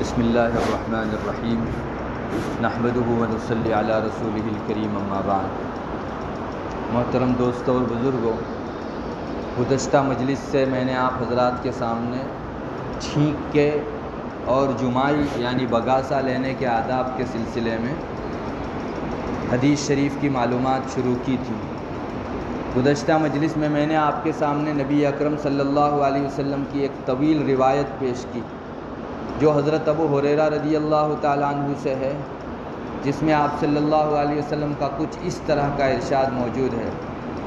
بسم اللہ الرحمن الرحیم نحمدہ ونصلی علی رسولہ الکریم اما بعد۔ محترم دوستوں اور بزرگوں، گزشتہ مجلس سے میں نے آپ حضرات کے سامنے چھینک کے اور جمائی یعنی بگاسا لینے کے آداب کے سلسلے میں حدیث شریف کی معلومات شروع کی تھی۔ گزشتہ مجلس میں نے آپ کے سامنے نبی اکرم صلی اللہ علیہ وسلم کی ایک طویل روایت پیش کی جو حضرت ابو ہریرہ رضی اللہ تعالیٰ عنہ سے ہے، جس میں آپ صلی اللہ علیہ وسلم کا کچھ اس طرح کا ارشاد موجود ہے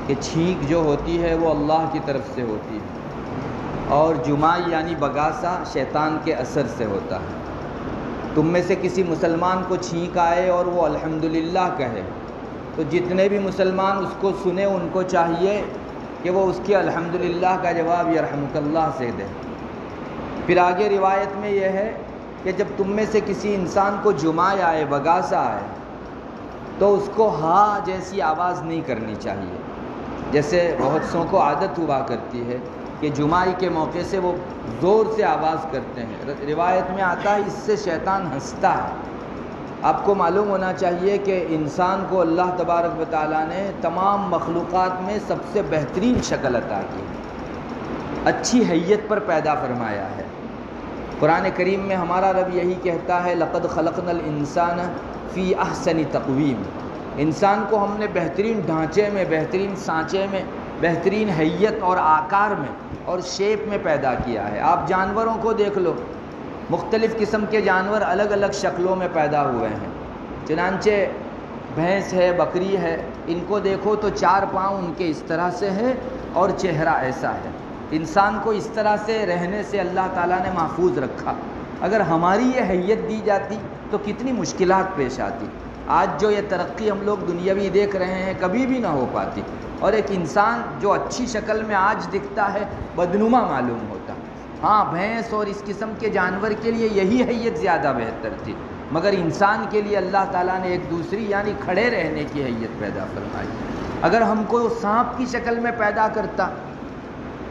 کہ چھینک جو ہوتی ہے وہ اللہ کی طرف سے ہوتی ہے اور جمائی یعنی بگاسا شیطان کے اثر سے ہوتا ہے۔ تم میں سے کسی مسلمان کو چھینک آئے اور وہ الحمدللہ کہے تو جتنے بھی مسلمان اس کو سنیں ان کو چاہیے کہ وہ اس کے الحمدللہ کا جواب یرحمک اللہ سے دے۔ پھر آگے روایت میں یہ ہے کہ جب تم میں سے کسی انسان کو جمائی آئے، بگاسا آئے، تو اس کو ہاں جیسی آواز نہیں کرنی چاہیے، جیسے بہت سوں کو عادت ہوا کرتی ہے کہ جمائی کے موقع سے وہ زور سے آواز کرتے ہیں۔ روایت میں آتا ہے اس سے شیطان ہنستا ہے۔ آپ کو معلوم ہونا چاہیے کہ انسان کو اللہ تبارک و تعالیٰ نے تمام مخلوقات میں سب سے بہترین شکل عطا کی ہے، اچھی حیت پر پیدا فرمایا ہے۔ قرآن کریم میں ہمارا رب یہی کہتا ہے لقد خلقنا الانسان فی احسن تقویم، انسان کو ہم نے بہترین ڈھانچے میں، بہترین سانچے میں، بہترین حیت اور آکار میں اور شیپ میں پیدا کیا ہے۔ آپ جانوروں کو دیکھ لو، مختلف قسم کے جانور الگ الگ شکلوں میں پیدا ہوئے ہیں۔ چنانچہ بھینس ہے، بکری ہے، ان کو دیکھو تو چار پاؤں ان کے اس طرح سے ہے اور چہرہ ایسا ہے۔ انسان کو اس طرح سے رہنے سے اللہ تعالیٰ نے محفوظ رکھا۔ اگر ہماری یہ حیت دی جاتی تو کتنی مشکلات پیش آتی۔ آج جو یہ ترقی ہم لوگ دنیاوی دیکھ رہے ہیں کبھی بھی نہ ہو پاتی، اور ایک انسان جو اچھی شکل میں آج دکھتا ہے بدنما معلوم ہوتا۔ ہاں، بھینس اور اس قسم کے جانور کے لیے یہی حیت زیادہ بہتر تھی، مگر انسان کے لیے اللہ تعالیٰ نے ایک دوسری یعنی کھڑے رہنے کی حیت پیدا فرمائی۔ اگر ہم کو سانپ کی شکل میں پیدا کرتا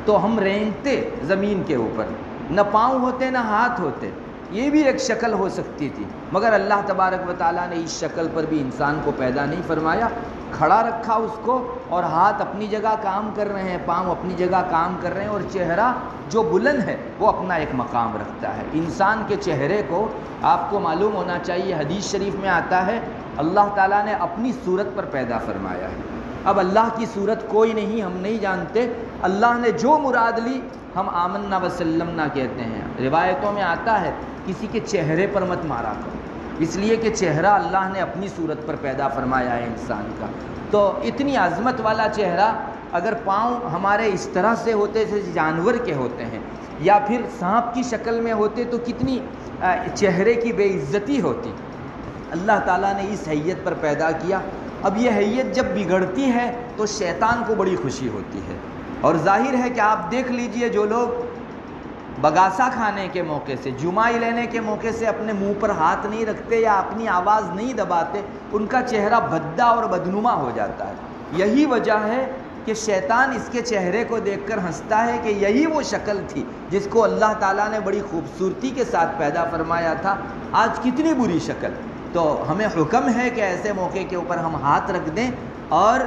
تو ہم رینگتے زمین کے اوپر، نہ پاؤں ہوتے نہ ہاتھ ہوتے، یہ بھی ایک شکل ہو سکتی تھی، مگر اللہ تبارک و تعالیٰ نے اس شکل پر بھی انسان کو پیدا نہیں فرمایا، کھڑا رکھا اس کو، اور ہاتھ اپنی جگہ کام کر رہے ہیں، پاؤں اپنی جگہ کام کر رہے ہیں، اور چہرہ جو بلند ہے وہ اپنا ایک مقام رکھتا ہے۔ انسان کے چہرے کو آپ کو معلوم ہونا چاہیے، حدیث شریف میں آتا ہے اللہ تعالیٰ نے اپنی صورت پر پیدا فرمایا ہے۔ اب اللہ کی صورت کوئی نہیں، ہم نہیں جانتے، اللہ نے جو مراد لی ہم آمنا وسلمنا کہتے ہیں۔ روایتوں میں آتا ہے کسی کے چہرے پر مت مارا کرو، اس لیے کہ چہرہ اللہ نے اپنی صورت پر پیدا فرمایا ہے انسان کا۔ تو اتنی عظمت والا چہرہ اگر پاؤں ہمارے اس طرح سے ہوتے جیسے جانور کے ہوتے ہیں یا پھر سانپ کی شکل میں ہوتے تو کتنی چہرے کی بے عزتی ہوتی۔ اللہ تعالیٰ نے اس حیت پر پیدا کیا۔ اب یہ حیت جب بگڑتی ہے تو شیطان کو بڑی خوشی ہوتی ہے، اور ظاہر ہے کہ آپ دیکھ لیجئے جو لوگ بگاسا کھانے کے موقع سے، جمائی لینے کے موقع سے اپنے منہ پر ہاتھ نہیں رکھتے یا اپنی آواز نہیں دباتے، ان کا چہرہ بھدا اور بدنما ہو جاتا ہے۔ یہی وجہ ہے کہ شیطان اس کے چہرے کو دیکھ کر ہنستا ہے کہ یہی وہ شکل تھی جس کو اللہ تعالیٰ نے بڑی خوبصورتی کے ساتھ پیدا فرمایا تھا، آج کتنی بری شکل۔ تو ہمیں حکم ہے کہ ایسے موقع کے اوپر ہم ہاتھ رکھ دیں اور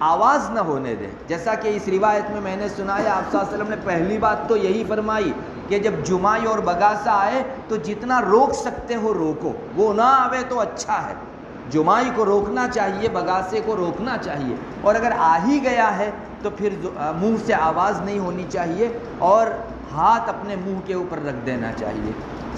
آواز نہ ہونے دیں۔ جیسا کہ اس روایت میں نے سنایا، آپ صلی اللہ علیہ وسلم نے پہلی بات تو یہی فرمائی کہ جب جمائی اور بگاسا آئے تو جتنا روک سکتے ہو روکو، وہ نہ آوے تو اچھا ہے۔ جمائی کو روکنا چاہیے، بگاسے کو روکنا چاہیے، اور اگر آ ہی گیا ہے تو پھر منہ سے آواز نہیں ہونی چاہیے اور ہاتھ اپنے منہ کے اوپر رکھ دینا چاہیے۔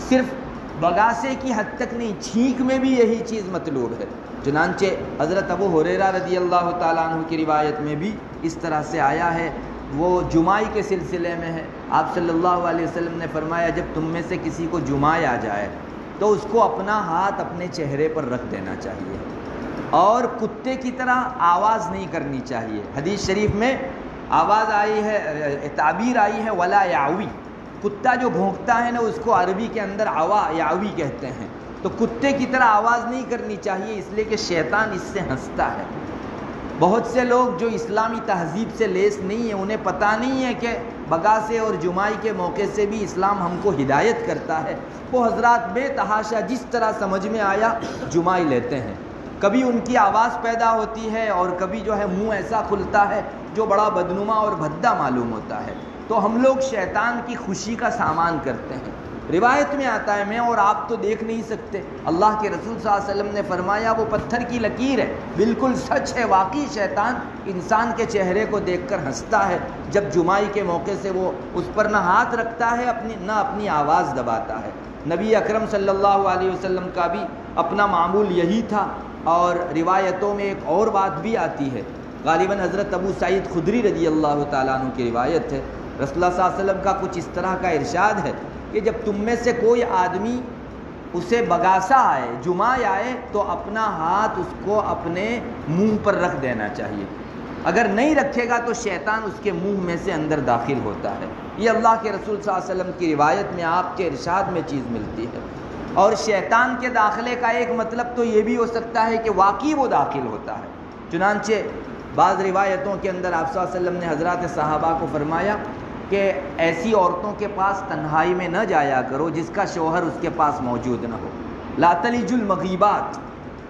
صرف بگاسے کی حد تک نہیں، چھینک میں بھی یہی چیز مطلوب ہے۔ چنانچہ حضرت ابو ہریرہ رضی اللہ تعالیٰ عنہ کی روایت میں بھی اس طرح سے آیا ہے، وہ جمائی کے سلسلے میں ہے۔ آپ صلی اللہ علیہ وسلم نے فرمایا جب تم میں سے کسی کو جمائی آ جائے تو اس کو اپنا ہاتھ اپنے چہرے پر رکھ دینا چاہیے، اور کتے کی طرح آواز نہیں کرنی چاہیے۔ حدیث شریف میں آواز آئی ہے، تعبیر آئی ہے ولا یعوی، کتا جو بھونکتا ہے نا اس کو عربی کے اندر عوا یعوی کہتے ہیں۔ تو کتے کی طرح آواز نہیں کرنی چاہیے، اس لیے کہ شیطان اس سے ہنستا ہے۔ بہت سے لوگ جو اسلامی تہذیب سے لیس نہیں ہیں، انہیں پتہ نہیں ہے کہ بگاسے اور جمعہ کے موقع سے بھی اسلام ہم کو ہدایت کرتا ہے، وہ حضرات بے تحاشا جس طرح سمجھ میں آیا جمعہ لیتے ہیں۔ کبھی ان کی آواز پیدا ہوتی ہے اور کبھی جو ہے منہ ایسا کھلتا ہے جو بڑا بدنما اور بھدا معلوم ہوتا ہے، تو ہم لوگ شیطان کی خوشی کا سامان کرتے ہیں۔ روایت میں آتا ہے، میں اور آپ تو دیکھ نہیں سکتے، اللہ کے رسول صلی اللہ علیہ وسلم نے فرمایا وہ پتھر کی لکیر ہے، بالکل سچ ہے، واقعی شیطان انسان کے چہرے کو دیکھ کر ہنستا ہے جب جمعہ کے موقع سے وہ اس پر نہ ہاتھ رکھتا ہے نہ اپنی آواز دباتا ہے۔ نبی اکرم صلی اللہ علیہ وسلم کا بھی اپنا معمول یہی تھا، اور روایتوں میں ایک اور بات بھی آتی ہے، غالباً حضرت ابو سعید خدری رضی اللہ تعالیٰ عنہ کی روایت ہے، رسول اللہ صلی اللہ علیہ وسلم کا کچھ اس طرح کا ارشاد ہے کہ جب تم میں سے کوئی آدمی اسے بگاسا آئے، جمعہ آئے، تو اپنا ہاتھ اس کو اپنے منہ پر رکھ دینا چاہیے، اگر نہیں رکھے گا تو شیطان اس کے منہ میں سے اندر داخل ہوتا ہے۔ یہ اللہ کے رسول صلی اللہ علیہ وسلم کی روایت میں آپ کے ارشاد میں چیز ملتی ہے۔ اور شیطان کے داخلے کا ایک مطلب تو یہ بھی ہو سکتا ہے کہ واقعی وہ داخل ہوتا ہے، چنانچہ بعض روایتوں کے اندر آپ صلی اللہ علیہ وسلم نے حضرات صحابہ کو فرمایا کہ ایسی عورتوں کے پاس تنہائی میں نہ جایا کرو جس کا شوہر اس کے پاس موجود نہ ہو، لا تلج المغیبات۔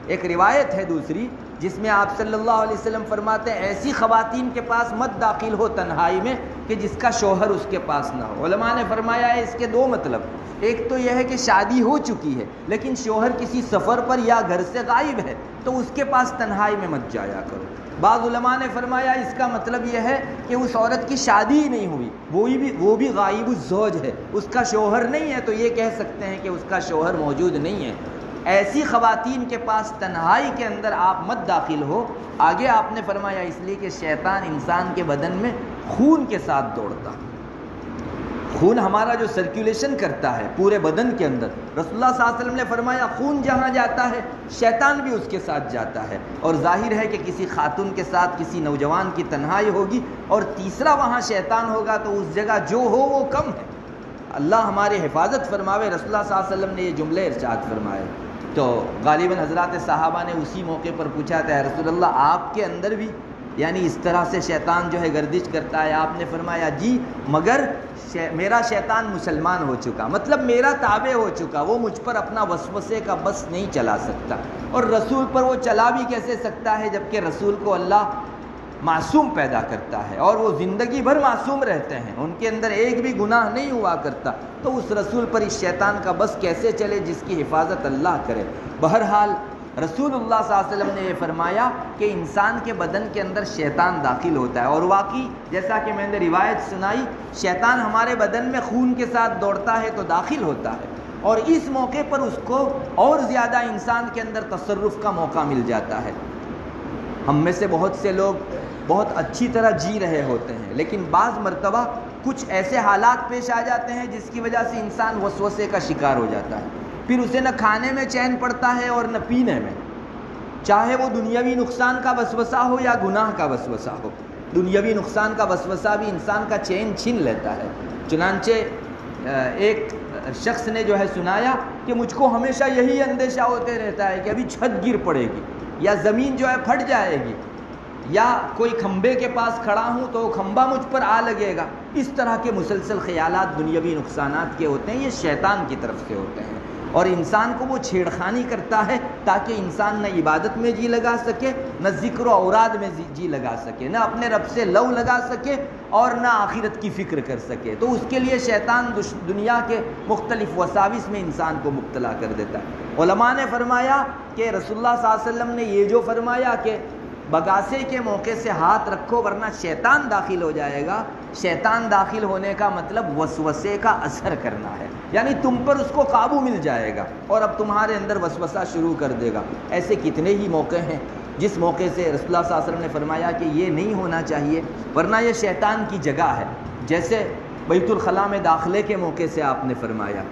ایک روایت ہے دوسری جس میں آپ صلی اللہ علیہ وسلم فرماتے ہیں ایسی خواتین کے پاس مت داخل ہو تنہائی میں کہ جس کا شوہر اس کے پاس نہ ہو۔ علماء نے فرمایا ہے اس کے دو مطلب، ایک تو یہ ہے کہ شادی ہو چکی ہے لیکن شوہر کسی سفر پر یا گھر سے غائب ہے تو اس کے پاس تنہائی میں مت جایا کرو۔ بعض علماء نے فرمایا اس کا مطلب یہ ہے کہ اس عورت کی شادی ہی نہیں ہوئی، وہ بھی غائب الزوج ہے، اس کا شوہر نہیں ہے، تو یہ کہہ سکتے ہیں کہ اس کا شوہر موجود نہیں ہے۔ ایسی خواتین کے پاس تنہائی کے اندر آپ مت داخل ہو۔ آگے آپ نے فرمایا اس لیے کہ شیطان انسان کے بدن میں خون کے ساتھ دوڑتا ہے، خون ہمارا جو سرکولیشن کرتا ہے پورے بدن کے اندر، رسول اللہ صلی اللہ علیہ وسلم نے فرمایا خون جہاں جاتا ہے شیطان بھی اس کے ساتھ جاتا ہے، اور ظاہر ہے کہ کسی خاتون کے ساتھ کسی نوجوان کی تنہائی ہوگی اور تیسرا وہاں شیطان ہوگا تو اس جگہ جو ہو وہ کم ہے۔ اللہ ہماری حفاظت فرماوے۔ رسول اللہ صلی اللہ علیہ وسلم نے یہ جملے ارشاد فرمائے تو غالباً حضرات صحابہ نے اسی موقع پر پوچھا تھا رسول اللہ آپ کے اندر بھی یعنی اس طرح سے شیطان جو ہے گردش کرتا ہے؟ آپ نے فرمایا جی، مگر میرا شیطان مسلمان ہو چکا، مطلب میرا تابع ہو چکا، وہ مجھ پر اپنا وسوسے کا بس نہیں چلا سکتا، اور رسول پر وہ چلا بھی کیسے سکتا ہے جبکہ رسول کو اللہ معصوم پیدا کرتا ہے اور وہ زندگی بھر معصوم رہتے ہیں، ان کے اندر ایک بھی گناہ نہیں ہوا کرتا، تو اس رسول پر اس شیطان کا بس کیسے چلے جس کی حفاظت اللہ کرے۔ بہرحال رسول اللہ صلی اللہ علیہ وسلم نے یہ فرمایا کہ انسان کے بدن کے اندر شیطان داخل ہوتا ہے، اور واقعی جیسا کہ میں نے روایت سنائی شیطان ہمارے بدن میں خون کے ساتھ دوڑتا ہے تو داخل ہوتا ہے، اور اس موقع پر اس کو اور زیادہ انسان کے اندر تصرف کا موقع مل جاتا ہے۔ ہم میں سے بہت سے لوگ بہت اچھی طرح جی رہے ہوتے ہیں لیکن بعض مرتبہ کچھ ایسے حالات پیش آ جاتے ہیں جس کی وجہ سے انسان وسوسے کا شکار ہو جاتا ہے، پھر اسے نہ کھانے میں چین پڑتا ہے اور نہ پینے میں، چاہے وہ دنیاوی نقصان کا وسوسہ ہو یا گناہ کا وسوسہ ہو۔ دنیاوی نقصان کا وسوسہ بھی انسان کا چین چھین لیتا ہے۔ چنانچہ ایک شخص نے جو ہے سنایا کہ مجھ کو ہمیشہ یہی اندیشہ ہوتے رہتا ہے کہ ابھی چھت گر پڑے گی یا زمین جو ہے پھٹ جائے گی یا کوئی کھمبے کے پاس کھڑا ہوں تو کھمبا مجھ پر آ لگے گا۔ اس طرح کے مسلسل خیالات دنیاوی نقصانات کے ہوتے ہیں، یہ شیطان کی طرف سے ہوتے ہیں، اور انسان کو وہ چھیڑخانی کرتا ہے تاکہ انسان نہ عبادت میں جی لگا سکے، نہ ذکر و اوراد میں جی لگا سکے، نہ اپنے رب سے لو لگا سکے اور نہ آخرت کی فکر کر سکے۔ تو اس کے لیے شیطان دنیا کے مختلف وساوس میں انسان کو مبتلا کر دیتا ہے۔ علماء نے فرمایا کہ رسول اللہ صلی اللہ علیہ وسلم نے یہ جو فرمایا کہ بگاسے کے موقع سے ہاتھ رکھو ورنہ شیطان داخل ہو جائے گا، شیطان داخل ہونے کا مطلب وسوسے کا اثر کرنا ہے، یعنی تم پر اس کو قابو مل جائے گا اور اب تمہارے اندر وسوسہ شروع کر دے گا۔ ایسے کتنے ہی موقع ہیں جس موقع سے رسول اللہ صلی اللہ علیہ وسلم نے فرمایا کہ یہ نہیں ہونا چاہیے ورنہ یہ شیطان کی جگہ ہے، جیسے بیت الخلاء میں داخلے کے موقع سے آپ نے فرمایا۔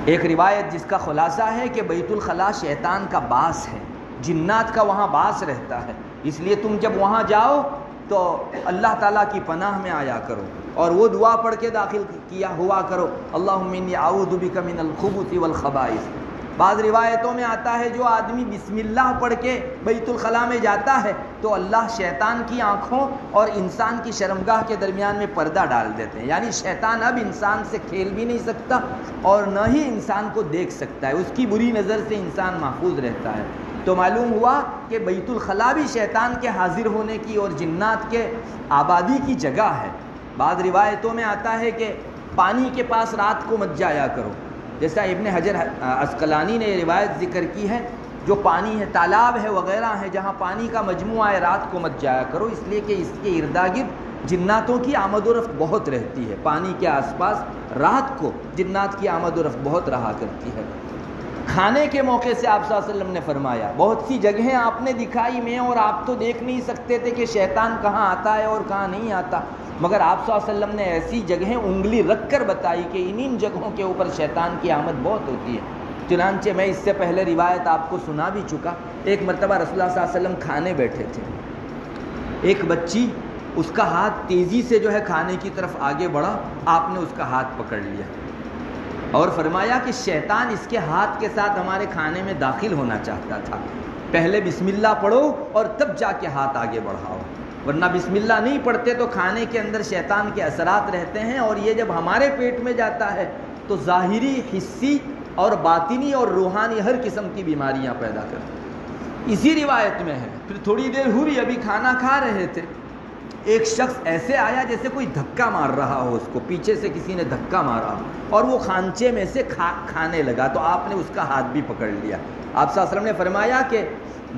ایک روایت جس کا خلاصہ ہے کہ بیت الخلاء شیطان کا باس ہے، جنات کا وہاں باس رہتا ہے، اس لیے تم جب وہاں جاؤ تو اللہ تعالیٰ کی پناہ میں آیا کرو اور وہ دعا پڑھ کے داخل کیا ہوا کرو، اللہم انی اعوذ بک من الخبث والخبائث۔ بعض روایتوں میں آتا ہے جو آدمی بسم اللہ پڑھ کے بیت الخلاء میں جاتا ہے تو اللہ شیطان کی آنکھوں اور انسان کی شرمگاہ کے درمیان میں پردہ ڈال دیتے ہیں، یعنی شیطان اب انسان سے کھیل بھی نہیں سکتا اور نہ ہی انسان کو دیکھ سکتا ہے، اس کی بری نظر سے انسان محفوظ رہتا ہے۔ تو معلوم ہوا کہ بیت الخلاء بھی شیطان کے حاضر ہونے کی اور جنات کے آبادی کی جگہ ہے۔ بعض روایتوں میں آتا ہے کہ پانی کے پاس رات کو مت جایا کرو، جیسا ابن حجر عسقلانی نے یہ روایت ذکر کی ہے، جو پانی ہے، تالاب ہے وغیرہ ہے جہاں پانی کا مجموعہ ہے، رات کو مت جایا کرو، اس لیے کہ اس کے اردا گرد جناتوں کی آمد و رفت بہت رہتی ہے۔ پانی کے آس پاس رات کو جنات کی آمد و رفت بہت رہا کرتی ہے۔ کھانے کے موقع سے آپ صلی اللہ علیہ وسلم نے فرمایا، بہت سی جگہیں آپ نے دکھائی، میں اور آپ تو دیکھ نہیں سکتے تھے کہ شیطان کہاں آتا ہے اور کہاں نہیں آتا، مگر آپ صلی اللہ علیہ وسلم نے ایسی جگہیں انگلی رکھ کر بتائی کہ ان جگہوں کے اوپر شیطان کی آمد بہت ہوتی ہے۔ چنانچہ میں اس سے پہلے روایت آپ کو سنا بھی چکا، ایک مرتبہ رسول اللہ صلی اللہ علیہ وسلم کھانے بیٹھے تھے، ایک بچی اس کا ہاتھ تیزی سے جو ہے کھانے کی طرف آگے بڑھا، آپ نے اس کا ہاتھ پکڑ لیا اور فرمایا کہ شیطان اس کے ہاتھ کے ساتھ ہمارے کھانے میں داخل ہونا چاہتا تھا، پہلے بسم اللہ پڑھو اور تب جا کے ہاتھ آگے بڑھاؤ، ورنہ بسم اللہ نہیں پڑھتے تو کھانے کے اندر شیطان کے اثرات رہتے ہیں، اور یہ جب ہمارے پیٹ میں جاتا ہے تو ظاہری، حسی اور باطنی اور روحانی ہر قسم کی بیماریاں پیدا کرتا ہے۔ اسی روایت میں ہے، پھر تھوڑی دیر ہوئی، ابھی کھانا کھا رہے تھے، ایک شخص ایسے آیا جیسے کوئی دھکا مار رہا ہو، اس کو پیچھے سے کسی نے دھکا مارا اور وہ کھانچے میں سے کھانے لگا، تو آپ نے اس کا ہاتھ بھی پکڑ لیا۔ آپ صلی اللہ علیہ وسلم نے فرمایا کہ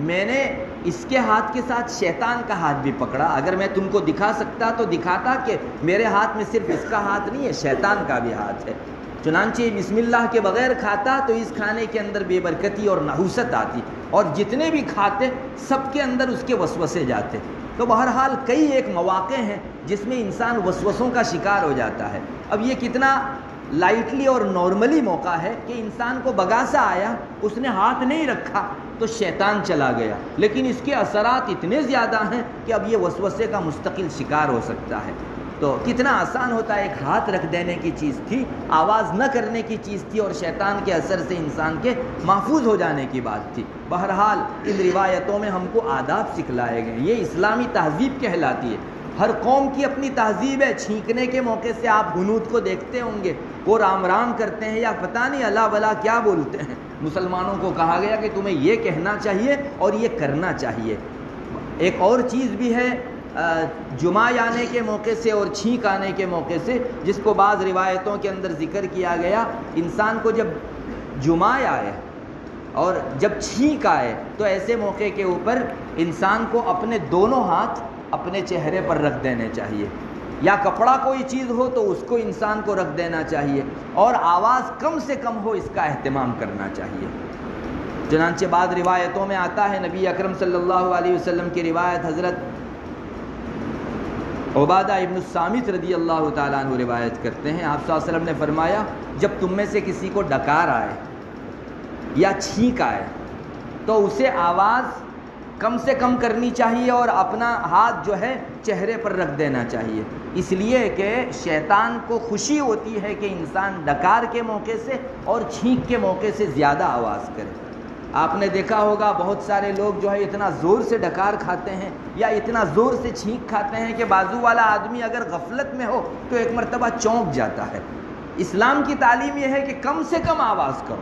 میں نے اس کے ہاتھ کے ساتھ شیطان کا ہاتھ بھی پکڑا، اگر میں تم کو دکھا سکتا تو دکھاتا کہ میرے ہاتھ میں صرف اس کا ہاتھ نہیں ہے، شیطان کا بھی ہاتھ ہے۔ چنانچہ بسم اللہ کے بغیر کھاتا تو اس کھانے کے اندر بے برکتی اور نحوست آتی، اور جتنے بھی کھاتے سب کے اندر اس کے وسوسے جاتے۔ تو بہرحال کئی ایک مواقع ہیں جس میں انسان وسوسوں کا شکار ہو جاتا ہے۔ اب یہ کتنا لائٹلی اور نارملی موقع ہے کہ انسان کو بگاسا آیا، اس نے ہاتھ نہیں رکھا تو شیطان چلا گیا، لیکن اس کے اثرات اتنے زیادہ ہیں کہ اب یہ وسوسے کا مستقل شکار ہو سکتا ہے۔ تو کتنا آسان ہوتا ہے، ایک ہاتھ رکھ دینے کی چیز تھی، آواز نہ کرنے کی چیز تھی، اور شیطان کے اثر سے انسان کے محفوظ ہو جانے کی بات تھی۔ بہرحال ان روایتوں میں ہم کو آداب سکھلائے گئے، یہ اسلامی تہذیب کہلاتی ہے۔ ہر قوم کی اپنی تہذیب ہے۔ چھینکنے کے موقع سے آپ ہنود کو دیکھتے ہوں گے، وہ رام رام کرتے ہیں یا پتہ نہیں اللہ بلا کیا بولتے ہیں۔ مسلمانوں کو کہا گیا کہ تمہیں یہ کہنا چاہیے اور یہ کرنا چاہیے۔ ایک اور چیز بھی ہے جمعہ آنے کے موقع سے اور چھینک آنے کے موقع سے، جس کو بعض روایتوں کے اندر ذکر کیا گیا، انسان کو جب جمعہ آئے اور جب چھینک آئے تو ایسے موقع کے اوپر انسان کو اپنے دونوں ہاتھ اپنے چہرے پر رکھ دینے چاہیے، یا کپڑا کوئی چیز ہو تو اس کو انسان کو رکھ دینا چاہیے، اور آواز کم سے کم ہو اس کا اہتمام کرنا چاہیے۔ چنانچہ بعض روایتوں میں آتا ہے، نبی اکرم صلی اللہ علیہ وسلم کی روایت حضرت عبادہ ابن الصامت رضی اللہ تعالیٰ عنہ روایت کرتے ہیں، آپ صلی اللہ علیہ وسلم نے فرمایا جب تم میں سے کسی کو ڈکار آئے یا چھینک آئے تو اسے آواز کم سے کم کرنی چاہیے اور اپنا ہاتھ جو ہے چہرے پر رکھ دینا چاہیے، اس لیے کہ شیطان کو خوشی ہوتی ہے کہ انسان ڈکار کے موقع سے اور چھینک کے موقع سے زیادہ آواز کرے۔ آپ نے دیکھا ہوگا بہت سارے لوگ جو ہے اتنا زور سے ڈکار کھاتے ہیں یا اتنا زور سے چھینک کھاتے ہیں کہ بازو والا آدمی اگر غفلت میں ہو تو ایک مرتبہ چونک جاتا ہے۔ اسلام کی تعلیم یہ ہے کہ کم سے کم آواز کرو،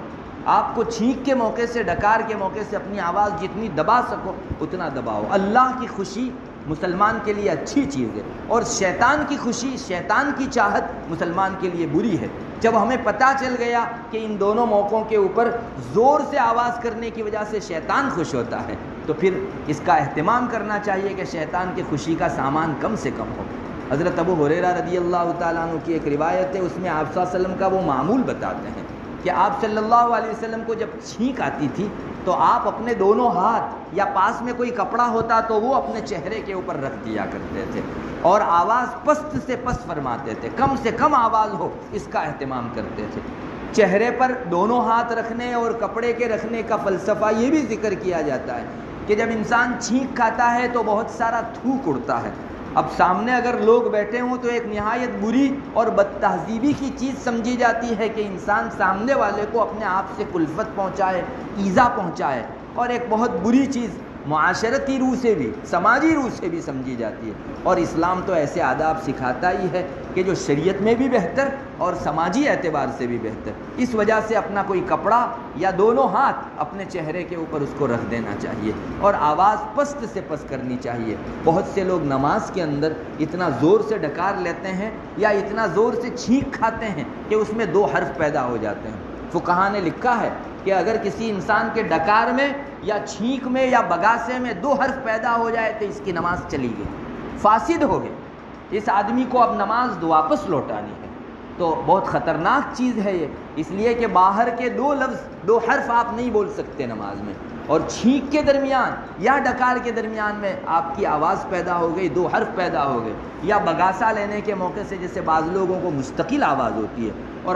آپ کو چھینک کے موقع سے، ڈکار کے موقع سے اپنی آواز جتنی دبا سکو اتنا دباؤ۔ اللہ کی خوشی مسلمان کے لیے اچھی چیز ہے، اور شیطان کی خوشی، شیطان کی چاہت مسلمان کے لیے بری ہے۔ جب ہمیں پتہ چل گیا کہ ان دونوں موقعوں کے اوپر زور سے آواز کرنے کی وجہ سے شیطان خوش ہوتا ہے تو پھر اس کا اہتمام کرنا چاہیے کہ شیطان کی خوشی کا سامان کم سے کم ہو۔ حضرت ابو ہریرہ رضی اللہ تعالیٰ عنہ کی ایک روایت ہے، اس میں آپ صلی اللہ علیہ وسلم کا وہ معمول بتاتے ہیں کہ آپ صلی اللہ علیہ وسلم کو جب چھینک آتی تھی تو آپ اپنے دونوں ہاتھ یا پاس میں کوئی کپڑا ہوتا تو وہ اپنے چہرے کے اوپر رکھ دیا کرتے تھے، اور آواز پست سے پست فرماتے تھے، کم سے کم آواز ہو اس کا اہتمام کرتے تھے۔ چہرے پر دونوں ہاتھ رکھنے اور کپڑے کے رکھنے کا فلسفہ یہ بھی ذکر کیا جاتا ہے کہ جب انسان چھینک کھاتا ہے تو بہت سارا تھوک اڑتا ہے، اب سامنے اگر لوگ بیٹھے ہوں تو ایک نہایت بری اور بد تہذیبی کی چیز سمجھی جاتی ہے کہ انسان سامنے والے کو اپنے آپ سے کلفت پہنچائے، ایذا پہنچائے، اور ایک بہت بری چیز معاشرتی روح سے بھی، سماجی روح سے بھی سمجھی جاتی ہے۔ اور اسلام تو ایسے آداب سکھاتا ہی ہے کہ جو شریعت میں بھی بہتر اور سماجی اعتبار سے بھی بہتر۔ اس وجہ سے اپنا کوئی کپڑا یا دونوں ہاتھ اپنے چہرے کے اوپر اس کو رکھ دینا چاہیے اور آواز پست سے پست کرنی چاہیے۔ بہت سے لوگ نماز کے اندر اتنا زور سے ڈکار لیتے ہیں یا اتنا زور سے چھینک کھاتے ہیں کہ اس میں 2 حرف پیدا ہو جاتے ہیں۔ فقہا نے لکھا ہے کہ اگر کسی انسان کے ڈکار میں یا چھینک میں یا بگاسے میں 2 حرف پیدا ہو جائے تو اس کی نماز چلی گئی، فاسد ہو گئی۔ اس آدمی کو اب نماز واپس لوٹانی ہے۔ تو بہت خطرناک چیز ہے یہ، اس لیے کہ باہر کے 2 لفظ 2 حرف آپ نہیں بول سکتے نماز میں، اور چھینک کے درمیان یا ڈکار کے درمیان میں آپ کی آواز پیدا ہو گئی، 2 حرف پیدا ہو گئے، یا بگاسا لینے کے موقع سے جیسے بعض لوگوں کو مستقل آواز ہوتی ہے اور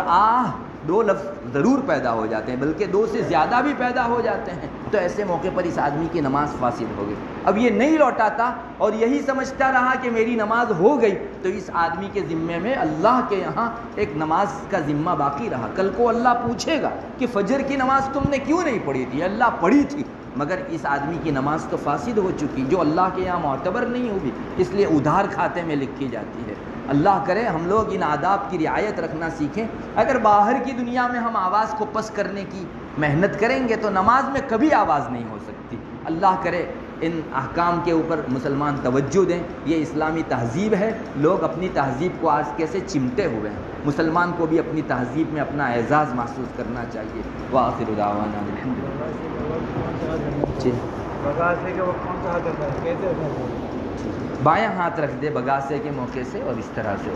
2 لفظ ضرور پیدا ہو جاتے ہیں، بلکہ 2 سے زیادہ بھی پیدا ہو جاتے ہیں، تو ایسے موقع پر اس آدمی کی نماز فاسد ہو گئی۔ اب یہ نہیں لوٹاتا اور یہی سمجھتا رہا کہ میری نماز ہو گئی، تو اس آدمی کے ذمے میں اللہ کے یہاں ایک نماز کا ذمہ باقی رہا۔ کل کو اللہ پوچھے گا کہ فجر کی نماز تم نے کیوں نہیں پڑھی تھی؟ اللہ پڑھی تھی، مگر اس آدمی کی نماز تو فاسد ہو چکی، جو اللہ کے یہاں معتبر نہیں ہوگی، اس لیے ادھار کھاتے میں لکھی جاتی ہے۔ اللہ کرے ہم لوگ ان آداب کی رعایت رکھنا سیکھیں۔ اگر باہر کی دنیا میں ہم آواز کو پست کرنے کی محنت کریں گے تو نماز میں کبھی آواز نہیں ہو سکتی۔ اللہ کرے ان احکام کے اوپر مسلمان توجہ دیں، یہ اسلامی تہذیب ہے۔ لوگ اپنی تہذیب کو آج کیسے چمٹے ہوئے ہیں، مسلمان کو بھی اپنی تہذیب میں اپنا اعزاز محسوس کرنا چاہیے۔ وآخر دعوانا الحمدللہ۔ جی بگاسے کے وقت کون سا ہاتھ رکھا ہے، کیسے رکھا ہے؟ بایاں ہاتھ رکھ دے بگاسے کے موقع سے اور اس طرح سے